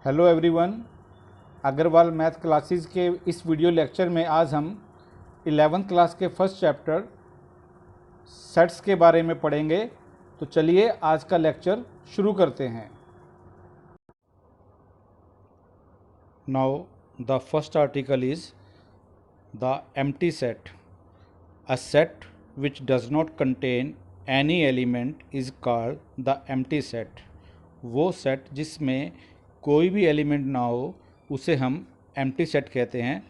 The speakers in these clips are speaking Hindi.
Hello everyone, Agarwal math classes के इस वीडियो लेक्चर में आज हम 11th क्लास के फर्स्ट चैप्टर सेट्स के बारे में पढ़ेंगे। तो चलिए आज का लेक्चर शुरू करते हैं। Now the first article is the empty set. A set which does not contain any element is called the empty set. वो सेट जिसमें कोई भी एलिमेंट ना हो उसे हम एम्प्टी सेट कहते हैं।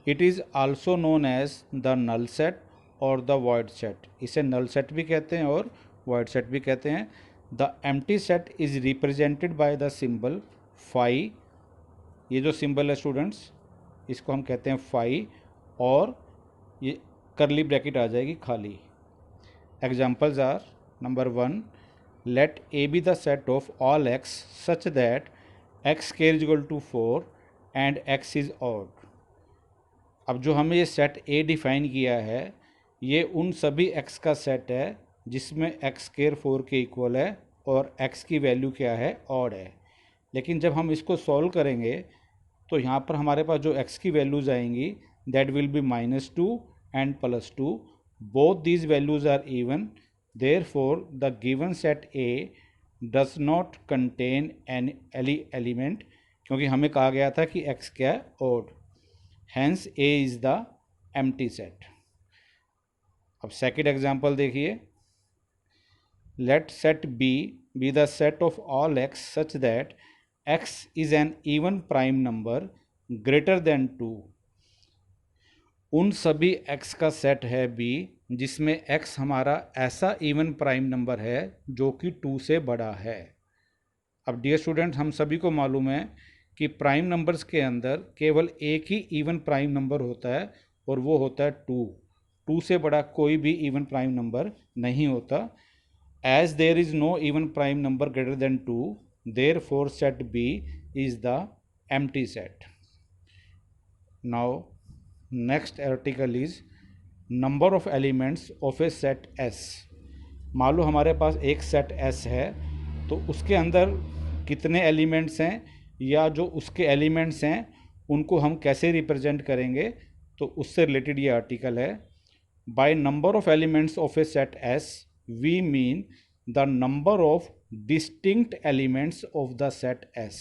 It is also known as the null set और द वॉइड सेट। इसे नल सेट भी कहते हैं और वॉइड सेट भी कहते हैं। The empty set is represented by the symbol phi. ये जो सिंबल है स्टूडेंट्स, इसको हम कहते हैं फाई, और ये करली ब्रैकेट आ जाएगी खाली। Examples are number 1, let A be the set of all x such that x square is equal to 4 and x is odd. अब जो हमें ये सेट A डिफाइन किया है, ये उन सभी x का सेट है जिसमें x स्क्वायर 4 के इक्वल है और x की वैल्यू क्या है, ऑड है। लेकिन जब हम इसको सॉल्व करेंगे तो यहाँ पर हमारे पास जो x की वैल्यूज़ आएंगी that will be -2 and +2। Both these values are even, therefore the given set A does not contain an element, क्योंकि हमें कहा गया था कि x क्या है, ऑड। Hence A is the empty set. अब सेकेंड एग्जाम्पल देखिए, let set B be the set of all x such that x is an even prime number greater than 2। उन सभी x का सेट है B जिसमें x हमारा ऐसा इवन प्राइम नंबर है जो कि 2 से बड़ा है। अब डियर स्टूडेंट, हम सभी को मालूम है कि प्राइम नंबर्स के अंदर केवल एक ही इवन प्राइम नंबर होता है और वो होता है 2। 2 से बड़ा कोई भी इवन प्राइम नंबर नहीं होता। As there is no even prime number greater than 2, therefore set B is the empty set. Now next article is number of elements of a set S। मान लो हमारे पास एक सेट S है, तो उसके अंदर कितने एलिमेंट्स हैं या जो उसके एलिमेंट्स हैं उनको हम कैसे रिप्रेजेंट करेंगे, तो उससे रिलेटेड ये आर्टिकल है। By number of elements of a set S we mean the number of distinct elements of the set S।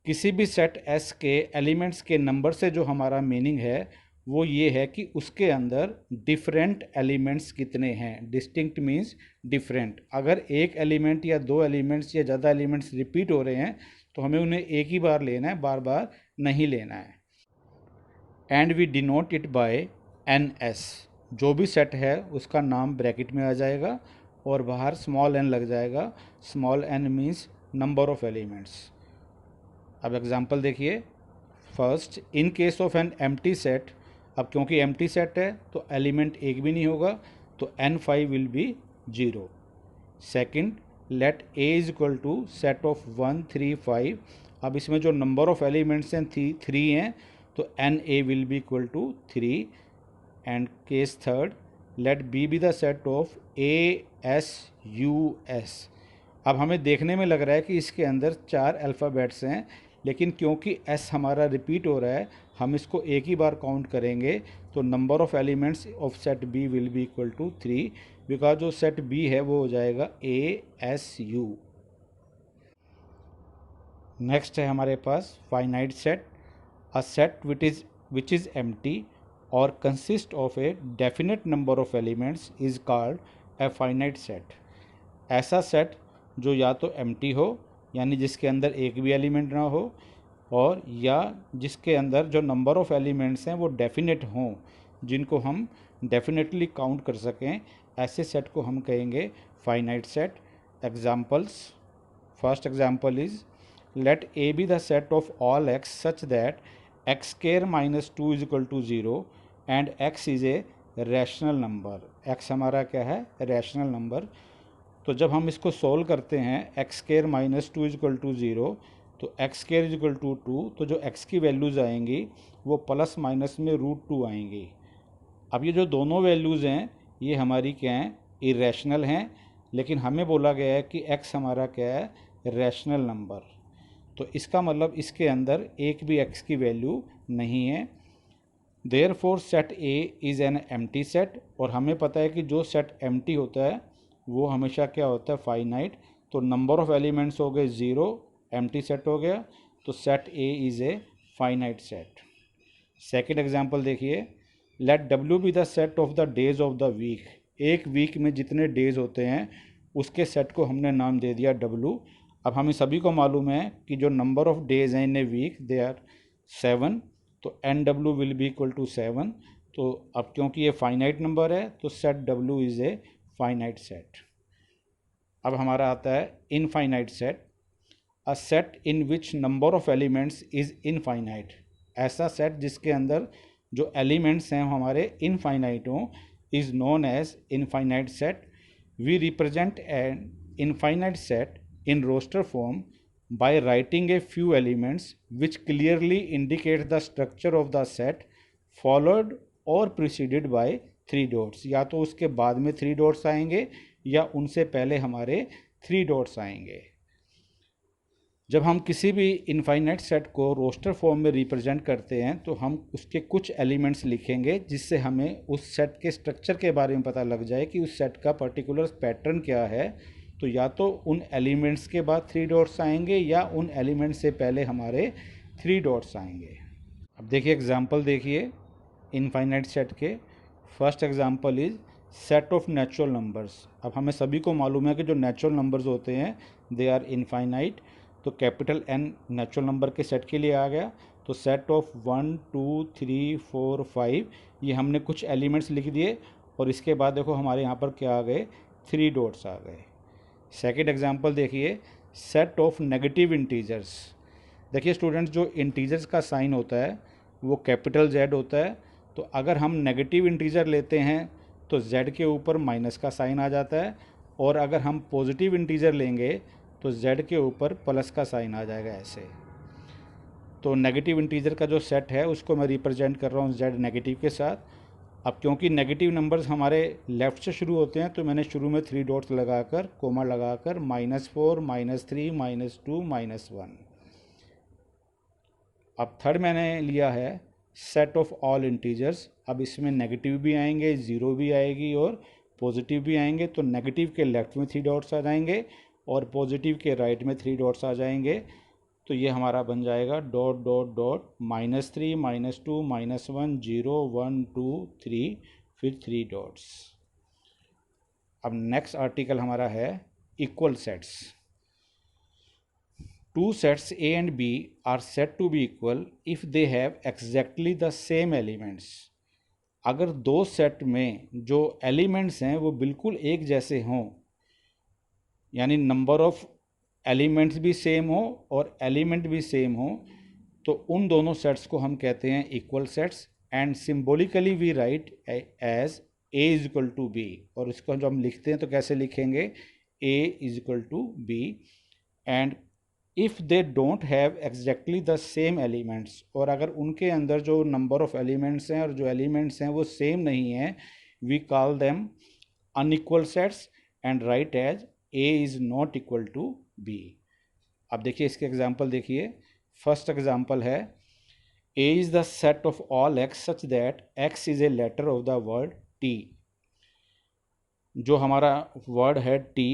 किसी भी सेट S के एलिमेंट्स के नंबर से जो हमारा मीनिंग है वो ये है कि उसके अंदर डिफरेंट एलिमेंट्स कितने हैं। Distinct means different. अगर एक एलिमेंट या दो एलिमेंट्स या ज़्यादा एलिमेंट्स रिपीट हो रहे हैं तो हमें उन्हें एक ही बार लेना है, बार बार नहीं लेना है। And we denote it by NS। जो भी सेट है उसका नाम ब्रैकेट में आ जाएगा और बाहर स्मॉल n लग जाएगा। Small n means number of elements. अब एग्जाम्पल देखिए। First, in case of an empty set. अब क्योंकि एम्प्टी सेट है तो एलिमेंट एक भी नहीं होगा, तो N5 will be 0। Second, let A is equal to set of 1 3 5। अब इसमें जो नंबर ऑफ एलिमेंट्स हैं 3 हैं, तो NA will be equal to 3। And case third, let B be the set of ASUS। अब हमें देखने में लग रहा है कि इसके अंदर 4 अल्फ़ाबेट्स हैं, लेकिन क्योंकि S हमारा रिपीट हो रहा है हम इसको एक ही बार काउंट करेंगे, तो number of elements of set B will be equal to 3, because जो सेट B है वो हो जाएगा ASU। नेक्स्ट है हमारे पास finite set. A set which is empty और consist of a definite number of elements is called a finite set. ऐसा सेट जो या तो एम्प्टी हो यानी जिसके अंदर एक भी एलिमेंट ना हो, और या जिसके अंदर जो नंबर ऑफ एलिमेंट्स हैं वो डेफिनेट हों, जिनको हम डेफिनेटली काउंट कर सकें, ऐसे सेट को हम कहेंगे finite set. Examples, first example is let A be the set of all x such that x square -2 is equal to 0 and x is a rational number. x हमारा क्या है, रैशनल नंबर। तो जब हम इसको सोल्व करते हैं x square -2 is equal to 0, तो x square is equal to 2, तो जो x की वैल्यूज़ आएंगी वो प्लस माइनस में √2 आएंगी। अब ये जो दोनों वैल्यूज़ हैं ये हमारी क्या हैं, इरेशनल हैं, लेकिन हमें बोला गया है कि x हमारा क्या है, रैशनल नंबर। तो इसका मतलब इसके अंदर एक भी x की वैल्यू नहीं है। Therefore set A is an empty set, और हमें पता है कि जो सेट एम्प्टी होता है वो हमेशा क्या होता है, फाइनाइट। तो नंबर ऑफ एलिमेंट्स हो गए 0, एम्प्टी सेट हो गया, तो set A is a finite set. Second example देखिए, let W be the set of the days of the week. एक वीक में जितने डेज होते हैं उसके सेट को हमने नाम दे दिया डब्ल्यू। अब हमें सभी को मालूम है कि जो नंबर ऑफ डेज हैं इन ए वीक दे आर 7, तो N W will be equal to 7। तो अब क्योंकि ये फाइनाइट नंबर है तो set W is a finite set. अब हमारा आता है infinite set, a set in which number of elements is infinite. ऐसा सेट जिसके अंदर जो एलिमेंट्स हैं हमारे इनफाइनाइट हों is known as infinite set. We represent an infinite set in roster form by writing a few elements which clearly indicate the structure of the set followed or preceded by 3 dots। या तो उसके बाद में 3 dots आएंगे या उनसे पहले हमारे 3 dots आएंगे। जब हम किसी भी इनफाइनाइट सेट को रोस्टर फॉर्म में रिप्रेजेंट करते हैं तो हम उसके कुछ एलिमेंट्स लिखेंगे जिससे हमें उस सेट के स्ट्रक्चर के बारे में पता लग जाए कि उस सेट का पर्टिकुलर पैटर्न क्या है। तो या तो उन एलिमेंट्स के बाद 3 डॉट्स आएंगे या उन एलिमेंट्स से पहले हमारे 3 डॉट्स आएंगे। अब देखिए एग्जांपल देखिए इनफाइनाइट सेट के। First example is set of natural numbers. अब हमें सभी को मालूम है कि जो नेचुरल नंबर्स होते हैं दे आर इनफाइनाइट। तो कैपिटल एन नेचुरल नंबर के सेट के लिए आ गया। तो सेट ऑफ 1 2 3 4 5 ये हमने कुछ एलिमेंट्स लिख दिए और इसके बाद देखो हमारे यहाँ पर क्या आ गए, 3 डॉट्स आ गए। सेकेंड एग्जाम्पल देखिए सेट ऑफ नेगेटिव इंटीजर्स। देखिए स्टूडेंट्स जो इंटीजर्स का साइन होता है वो कैपिटल जेड होता है। तो अगर हम नेगेटिव इंटीजर लेते हैं तो जेड के ऊपर माइनस का साइन आ जाता है, और अगर हम पॉजिटिव इंटीजर लेंगे तो जेड के ऊपर प्लस का साइन आ जाएगा ऐसे। तो नेगेटिव इंटीजर का जो सेट है उसको मैं रिप्रेजेंट कर रहा हूँ जेड नेगेटिव के साथ। अब क्योंकि नेगेटिव नंबर्स हमारे लेफ़्ट से शुरू होते हैं तो मैंने शुरू में 3 डॉट्स लगाकर कोमा लगाकर -4 -3 -2 -1। अब थर्ड मैंने लिया है सेट ऑफ ऑल इंटीजर्स। अब इसमें नेगेटिव भी आएंगे, 0 भी आएगी और पॉजिटिव भी आएंगे। तो नेगेटिव के लेफ़्ट में 3 डॉट्स आ जाएंगे और पॉजिटिव के राइट में 3 डॉट्स आ जाएंगे। तो ये हमारा बन जाएगा डॉट डॉट डॉट -3 -2 -1 0 1 2 3 फिर 3 डॉट्स। अब नेक्स्ट आर्टिकल हमारा है equal sets. 2 sets A and B are said to be equal if they have exactly the same elements। अगर दो सेट में जो एलिमेंट्स हैं वो बिल्कुल एक जैसे हों, यानी नंबर ऑफ एलिमेंट्स भी सेम हो और एलिमेंट भी सेम हो, तो उन दोनों सेट्स को हम कहते हैं equal sets. And symbolically we write as A is equal to B. और इसको जब हम लिखते हैं तो कैसे लिखेंगे, A is equal to B. And if they don't have exactly the same elements, और अगर उनके अंदर जो नंबर ऑफ एलिमेंट्स हैं और जो एलिमेंट्स हैं वो सेम नहीं हैं, we call them unequal sets and write as A is not equal to B। अब देखिए इसके एग्जांपल देखिए। फर्स्ट एग्जांपल है A is the set of all x such that x is a letter of the word T। जो हमारा वर्ड है T,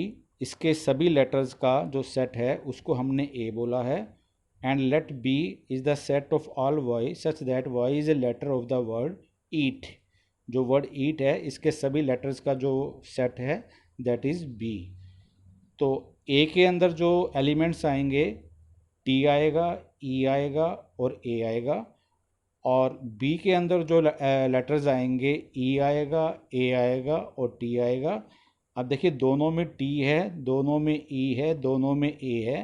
इसके सभी लेटर्स का जो सेट है उसको हमने A बोला है। And let B is the set of all y such that y is a letter of the word eat. जो वर्ड ईट है इसके सभी लेटर्स का जो सेट है दैट इज़ B। तो A के अंदर जो एलिमेंट्स आएंगे T आएगा, E आएगा और A आएगा, और B के अंदर जो लेटर्स आएंगे E आएगा, A आएगा और T आएगा। अब देखिए दोनों में T है, दोनों में E है, दोनों में A है।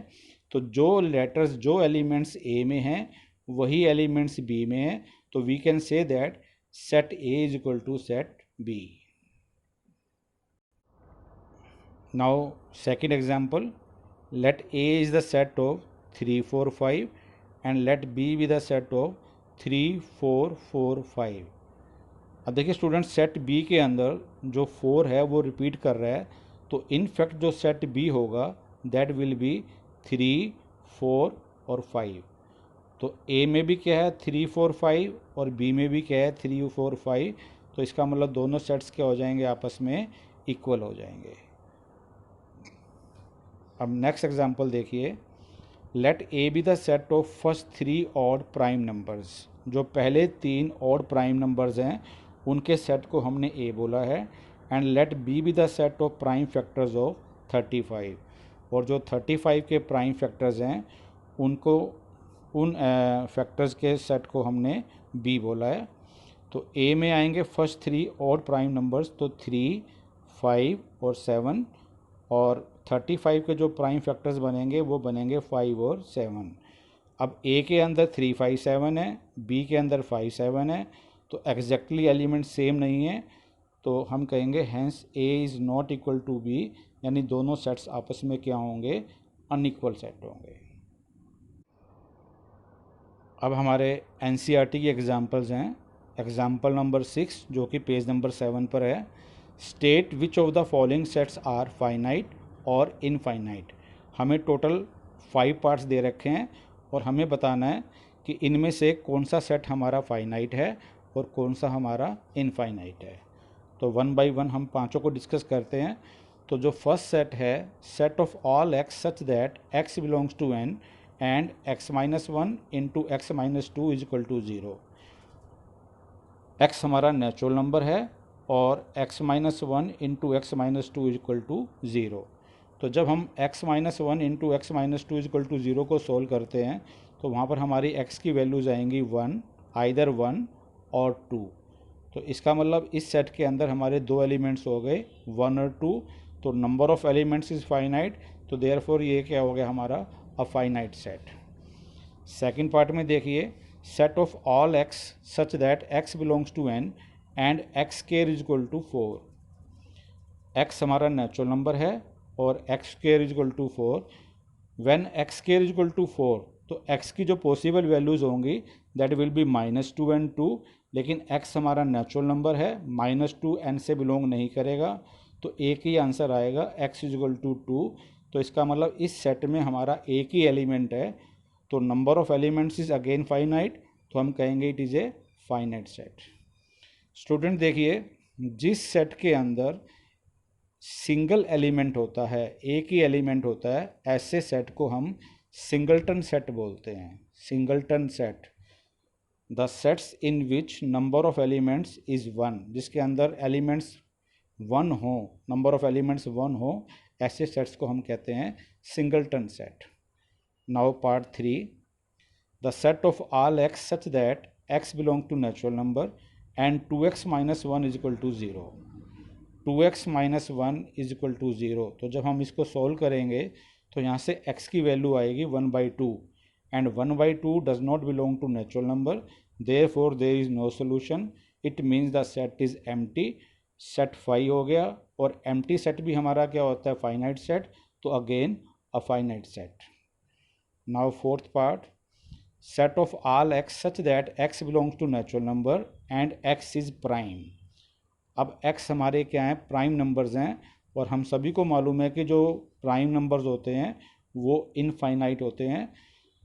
तो जो लेटर्स जो एलिमेंट्स A में हैं वही एलिमेंट्स B में हैं। तो we can say that set A is equal to set B। Now second example, let A is the set of 3 4 5 and let B be the set of 3 4 4 5। अब देखिए स्टूडेंट सेट B के अंदर जो 4 है वो रिपीट कर रहा है, तो इन फैक्ट जो सेट B होगा दैट विल बी 3 4 और 5। तो ए में भी क्या है 3 4 5 और बी में भी क्या है 3 4 5। तो इसका मतलब दोनों सेट्स क्या हो जाएंगे, आपस में इक्वल हो जाएंगे। अब नेक्स्ट एग्जांपल देखिए, let A be the set of first 3 odd prime numbers. जो पहले 3 ऑड प्राइम नंबर्स हैं उनके सेट को हमने ए बोला है। And let B be the set of prime factors of 35। और जो 35 के प्राइम फैक्टर्स हैं उनको उन फैक्टर्स के सेट को हमने बी बोला है। तो ए में आएंगे फर्स्ट 3 ऑड प्राइम नंबर्स, तो 3 5 और 7। और 35 के जो प्राइम फैक्टर्स बनेंगे वो बनेंगे 5 और 7। अब ए के अंदर 3 5 7 है, बी के अंदर 5 7 है, तो एग्जैक्टली एलिमेंट सेम नहीं है। तो हम कहेंगे hence A is not equal to B, यानी दोनों सेट्स आपस में क्या होंगे, अनइक्वल सेट होंगे। अब हमारे एनसीईआरटी की एग्जांपल्स हैं। एग्जांपल नंबर 6 जो कि पेज नंबर 7 पर है। State which of the following sets are finite और इनफाइनाइट। हमें टोटल 5 पार्ट्स दे रखे हैं और हमें बताना है कि इनमें से कौन सा सेट हमारा फाइनाइट है और कौन सा हमारा इनफाइनाइट है। तो वन बाय वन हम पांचों को डिस्कस करते हैं। तो जो फर्स्ट सेट है, set of all x such that x belongs to N and x minus 1 into x minus 2 is equal to 0। x हमारा नेचुरल नंबर है और x minus 1 into x minus 2 is equal to 0। तो जब हम x minus 1 into x minus 2 is equal to 0 को सोल्व करते हैं तो वहाँ पर हमारी x की वैल्यूज आएंगी 1, आइदर 1 और 2। तो इसका मतलब इस सेट के अंदर हमारे दो एलिमेंट्स हो गए 1 और 2। तो number of elements is finite, तो देयरफॉर ये क्या हो गया हमारा a finite set. Second part में देखिए, set of all x such that x belongs to N and x square is equal to 4। X हमारा नेचुरल नंबर है और x square is equal to 4। When x square is equal to 4 तो एक्स की जो पॉसिबल वैल्यूज़ होंगी दैट विल बी -2 एंड 2। लेकिन x हमारा नेचुरल नंबर है, -2 n से बिलोंग नहीं करेगा, तो एक ही आंसर आएगा x इज इक्वल टू 2। तो इसका मतलब इस सेट में हमारा एक ही एलिमेंट है, तो number of elements is again finite, तो हम कहेंगे it is a finite set. Student देखिए, जिस सेट के अंदर सिंगल एलिमेंट होता है, एक ही एलिमेंट होता है, ऐसे सेट को हम सिंगलटन सेट बोलते हैं। Singleton set, the sets in which number of elements is 1, जिसके अंदर एलिमेंट्स 1 हो, नंबर ऑफ एलिमेंट्स 1 हो, ऐसे सेट्स को हम कहते हैं singleton set. Now part 3, the set of all x such that x belong to natural number and 2x minus 1 is equal to 0। 2x minus 1 is equal to 0। तो जब हम इसको सॉल्व करेंगे तो यहाँ से x की वैल्यू आएगी 1/2 and 1/2 does not belong to natural number, therefore there is no solution, it means the set is empty. Set 5 हो गया, और एम्प्टी सेट भी हमारा क्या होता है, फाइनाइट सेट, तो again a finite set. Now fourth part, set of all x such that x belongs to natural number and x is prime. अब x हमारे क्या हैं, प्राइम नंबर्स हैं, और हम सभी को मालूम है कि जो प्राइम नंबर्स होते हैं वो इनफाइनाइट होते हैं।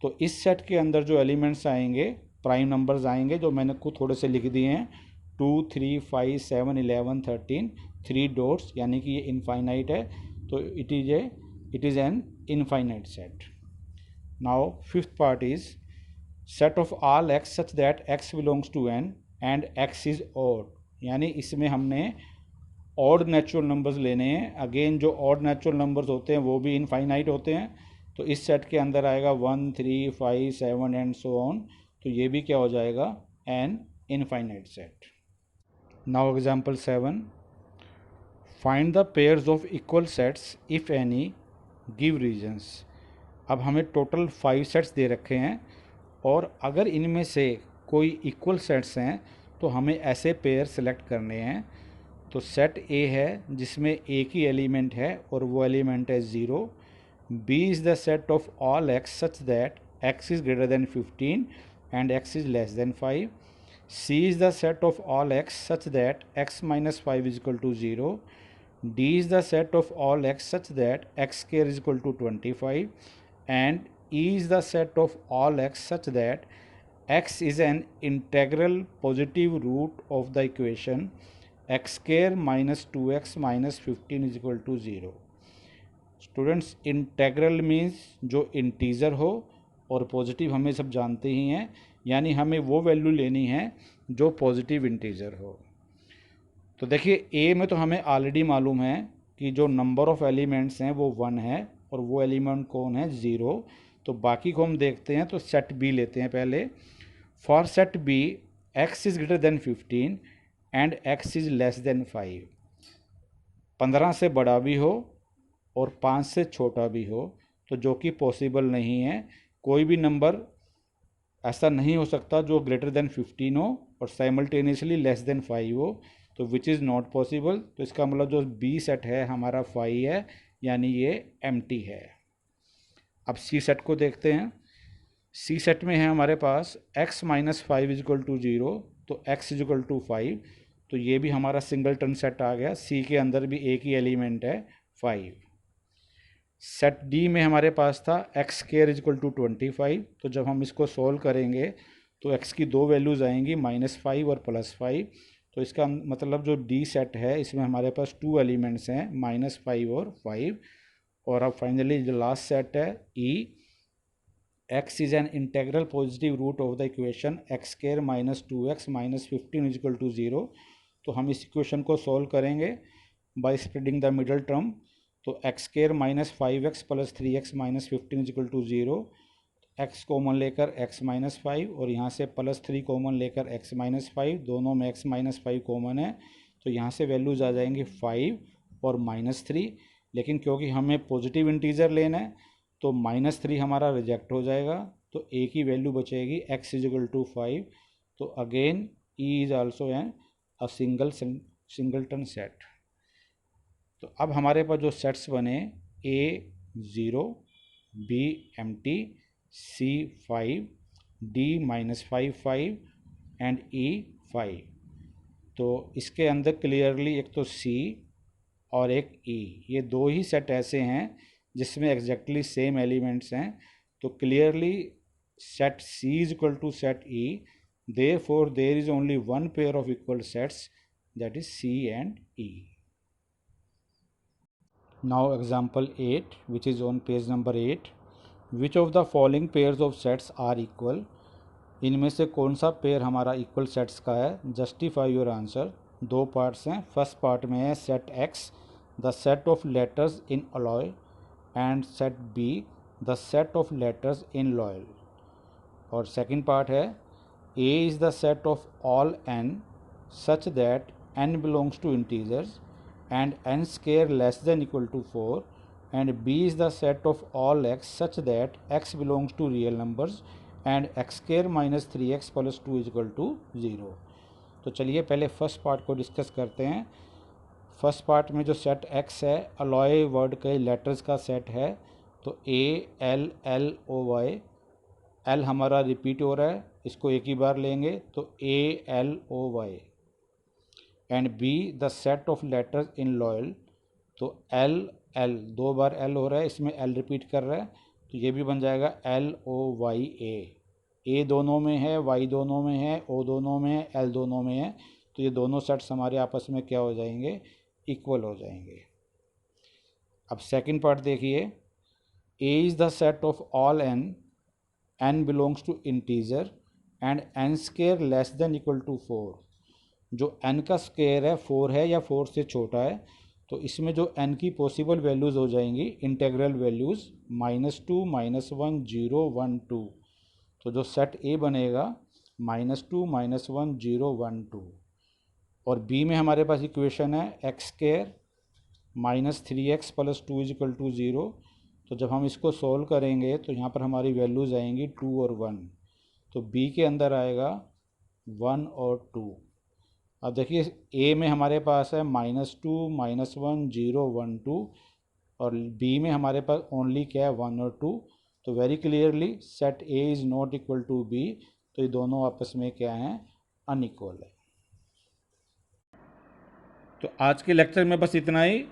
तो इस सेट के अंदर जो एलिमेंट्स आएंगे, प्राइम नंबर्स आएंगे, जो मैंने खुद थोड़े से लिख दिए हैं, 2 3 5 7 11 13, 3 डॉट्स, यानी कि ये इनफाइनाइट है, तो it is an infinite set. Now fifth part is set of all x such that x belongs to N and x is odd, यानी इसमें हमने ऑड नेचुरल नंबर्स लेने हैं। अगेन जो ऑड नेचुरल नंबर्स होते हैं वो भी इनफाइनाइट होते हैं, तो इस सेट के अंदर आएगा 1 3 5 7 एंड सो ऑन, तो ये भी क्या हो जाएगा, N infinite set. Now example 7, find the pairs of equal sets if any, give reasons. अब हमें टोटल 5 सेट्स दे रखे हैं, और अगर इनमें से कोई इक्वल सेट्स हैं तो हमें ऐसे पेयर सेलेक्ट करने हैं। तो सेट ए है जिसमें एक ही एलिमेंट है और वो एलिमेंट है 0। B is the set of all x such that x is greater than 15 and x is less than 5। C is the set of all x such that x minus 5 is equal to 0। D is the set of all x such that x square is equal to 25 and E is the set of all x such that x is an integral positive root of the equation x square minus 2x minus 15 is equal to 0. Students, integral means जो इंटीज़र हो, और पॉजिटिव हमें सब जानते ही हैं, यानी हमें वो वैल्यू लेनी है जो पॉजिटिव इंटीज़र हो। तो देखिए ए में तो हमें ऑलरेडी मालूम है कि जो नंबर ऑफ एलिमेंट्स हैं वो 1 है, और वो एलिमेंट कौन है, 0। तो बाकी को हम देखते हैं, तो सेट बी लेते हैं पहले। For set B x is greater than 15 and x is less than 5। 15 से बड़ा भी हो और 5 से छोटा भी हो, तो जो कि पॉसिबल नहीं है। कोई भी नंबर ऐसा नहीं हो सकता जो ग्रेटर देन 15 हो और साइमल्टेनियसली लेस देन 5 हो, तो विच इज़ नॉट पॉसिबल। तो इसका मतलब जो बी सेट है हमारा 5 है, यानी ये एम्प्टी है। अब सी सेट को देखते हैं। सी सेट में है हमारे पास x minus 5 is equal to 0, तो x इज इक्वल टू 5, तो ये भी हमारा सिंगलटन सेट आ गया। सी के अंदर भी एक ही एलिमेंट है 5। सेट डी में हमारे पास था x square is equal to 25, तो जब हम इसको सॉल्व करेंगे तो x की दो वैल्यूज़ आएंगी -5 और +5। तो इसका मतलब जो डी सेट है इसमें हमारे पास 2 एलिमेंट्स हैं -5 और 5। और अब फाइनली जो लास्ट सेट है E, x is an integral positive root of the equation x square minus 2x minus 15 is equal to 0। तो हम इस इक्वेशन को सॉल्व करेंगे by spreading the middle term. तो x square minus 5x plus 3x minus 15 is equal to 0। x common लेकर x माइनस 5 और यहाँ से +3 कॉमन लेकर x माइनस 5, दोनों में x माइनस 5 कॉमन है, तो यहाँ से वैल्यूज आ जाएंगे 5 और -3। लेकिन क्योंकि हमें पॉजिटिव इंटीजर लेना है तो -3 हमारा रिजेक्ट हो जाएगा, तो एक ही वैल्यू बचेगी x इज इक्वल टू 5। तो again E is also an a singleton set. तो अब हमारे पास जो सेट्स बने A 0, B empty, C 5, D -5 5 and E 5। तो इसके अंदर क्लियरली एक तो C और एक E, ये दो ही सेट ऐसे हैं जिसमें एग्जैक्टली सेम एलिमेंट्स हैं। तो clearly set C is equal to set E, therefore there is only one pair of equal sets, that is C and E। Now example 8, which is on page number 8. Which of the following pairs of sets are equal? इनमें से कौन सा पेयर हमारा इक्वल सेट्स का है? Justify your answer. दो पार्ट्स हैं। फर्स्ट पार्ट में है set X the set of letters in alloy, and set B the set of letters in loyal. और सेकंड पार्ट है A is the set of all n such that n belongs to integers and n square less than equal to 4, and b is the set of all x such that x belongs to real numbers and x square minus 3x plus 2 is equal to 0। तो चलिए पहले फर्स्ट पार्ट को डिस्कस करते हैं। फर्स्ट पार्ट में जो सेट x है अलॉय वर्ड के लेटर्स का सेट है। तो A L L O Y, L हमारा रिपीट हो रहा है, इसको एक ही बार लेंगे तो A L O Y। And B the set of letters in loyal, तो एल एल दो बार एल हो रहा है, इसमें एल रिपीट कर रहा है, तो ये भी बन जाएगा LOYA। ए दोनों में है, वाई दोनों में है, ओ दोनों में है, एल दोनों में है, तो ये दोनों सेट्स हमारे आपस में क्या हो जाएंगे, इक्वल हो जाएंगे। अब सेकंड पार्ट देखिए, A is the set of all n, n belongs to integer and n square less than equal to 4। जो n का स्क्वायर है 4 है या 4 से छोटा है, तो इसमें जो n की पॉसिबल वैल्यूज़ हो जाएंगी इंटेग्रल वैल्यूज़ -2 -1 0 1 2। तो जो सेट A बनेगा -2 -1 0 1 2। और B में हमारे पास इक्वेशन है x square -3x plus 2 is equal to 0। तो जब हम इसको सॉल्व करेंगे तो यहाँ पर हमारी वैल्यूज़ आएंगी 2 और 1। तो B के अंदर आएगा 1 और 2। अब देखिए A में हमारे पास है -2 -1 0 1 2, और B में हमारे पास ओनली क्या है 1 और 2। तो very clearly set A is not equal to B, तो ये दोनों आपस में क्या हैं, अनइक्वल है। तो आज के लेक्चर में बस इतना ही।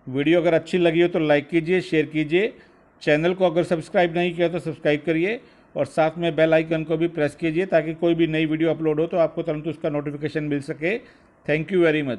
वीडियो अगर अच्छी लगी हो तो लाइक कीजिए, शेयर कीजिए, चैनल को अगर सब्सक्राइब नहीं किया तो सब्सक्राइब करिए और साथ में बेल आइकन को भी प्रेस कीजिए ताकि कोई भी नई वीडियो अपलोड हो तो आपको तुरंत उसका नोटिफिकेशन मिल सके। Thank you very much.